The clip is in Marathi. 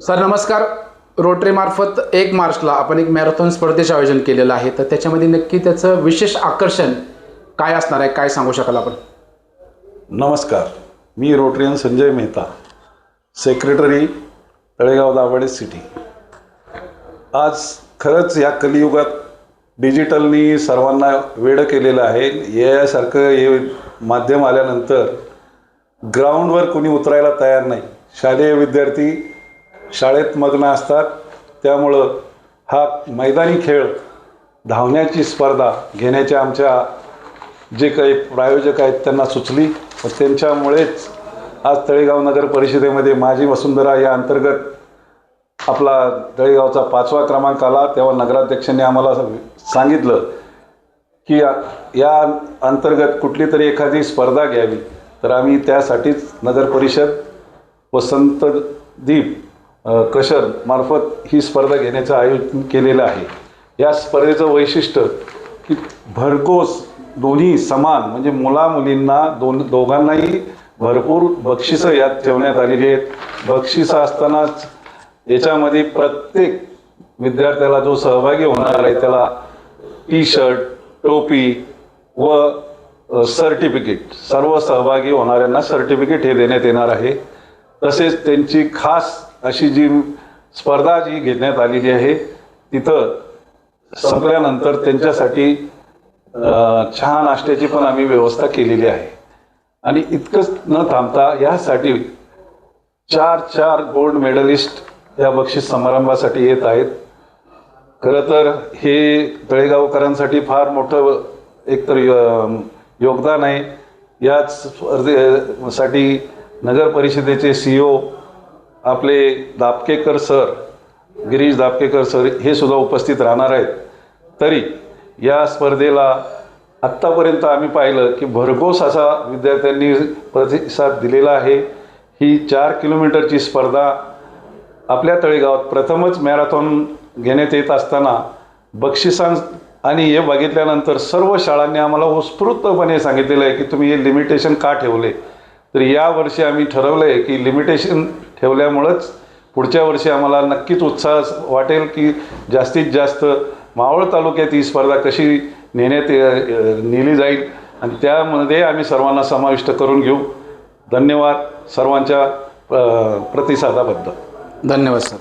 सर नमस्कार. रोटरीमार्फत 1 मार्चला आपण एक मॅरेथॉन स्पर्धेचे आयोजन केलेलं आहे, तर त्याच्यामध्ये नक्की त्याचं विशेष आकर्षण काय असणार आहे, काय सांगू शकाल आपण? नमस्कार, मी Rotarian Sanjay Mehta, secretary Talegaon Dabhade city. आज खरंच या कलियुगात डिजिटलनी सर्वांना वेडं केलेलं आहे. यासारखं हे माध्यम आल्यानंतर ग्राउंडवर कोणी उतरायला तयार नाही. शालेय विद्यार्थी शाळेत मग्न असतात, त्यामुळं हा मैदानी खेळ धावण्याची स्पर्धा घेण्याच्या आमच्या जे काही प्रायोजक आहेत त्यांना सुचली व त्यांच्यामुळेच आज तळेगाव नगर परिषदेमध्ये माझी वसुंधरा या अंतर्गत आपला तळेगावचा 5वा क्रमांक आला. तेव्हा नगराध्यक्षांनी आम्हाला सांगितलं की या अंतर्गत कुठली तरी एखादी स्पर्धा घ्यावी, तर आम्ही त्यासाठीच नगर परिषद व संतदीप क्रशर मार्फत ही स्पर्धा घेण्याचं आयोजन केलेलं आहे. या स्पर्धेचं वैशिष्ट्य की भरघोस दोन्ही समान म्हणजे मुला-मुलींना दोघांनाही भरपूर बक्षिसं यात ठेवण्यात आलेली आहेत. बक्षिसं असतानाच याच्यामध्ये प्रत्येक विद्यार्थ्याला जो सहभागी होणार आहे त्याला टी-शर्ट, टोपी व सर्टिफिकेट, सर्व सहभागी होणाऱ्यांना सर्टिफिकेट हे देण्यात येणार आहे. तसेच त्यांची खास अशी जी स्पर्धा जी घेण्यात आलेली आहे तिथं संपल्यानंतर त्यांच्यासाठी चहा नाश्त्याची पण आम्ही व्यवस्था केलेली आहे. आणि इतकंच न थांबता यासाठी 4 गोल्ड मेडलिस्ट या बक्षीस समारंभासाठी येत आहेत. खरं तर हे तळेगावकरांसाठी फार मोठं एकतर योगदान आहे. याच स्पर्धेसाठी नगर परिषदेचे CEO आपले दापकेकर सर, गिरीश दापकेकर सर हे सुद्धा उपस्थित राहणार आहेत. तरी या स्पर्धेला आत्तापर्यंत आम्ही पाहिलं की भरघोस असा विद्यार्थ्यांनी प्रतिसाद दिलेला आहे. ही 4 किलोमीटरची स्पर्धा आपल्या तळेगावात प्रथमच मॅरेथॉन घेण्यात येत असताना बक्षिसां आणि हे बघितल्यानंतर सर्व शाळांनी आम्हाला उत्स्फूर्तपणे सांगितलेलं आहे की तुम्ही हे लिमिटेशन का ठेवले. तर यावर्षी आम्ही ठरवलं आहे की लिमिटेशन ठेवल्यामुळंच पुढच्या वर्षी आम्हाला नक्कीच उत्साह वाटेल की जास्तीत जास्त मावळ तालुक्यात ही स्पर्धा कशी नेली जाईल आणि त्यामध्ये आम्ही सर्वांना समाविष्ट करून घेऊ. धन्यवाद सर्वांच्या प्रतिसादाबद्दल. धन्यवाद सर.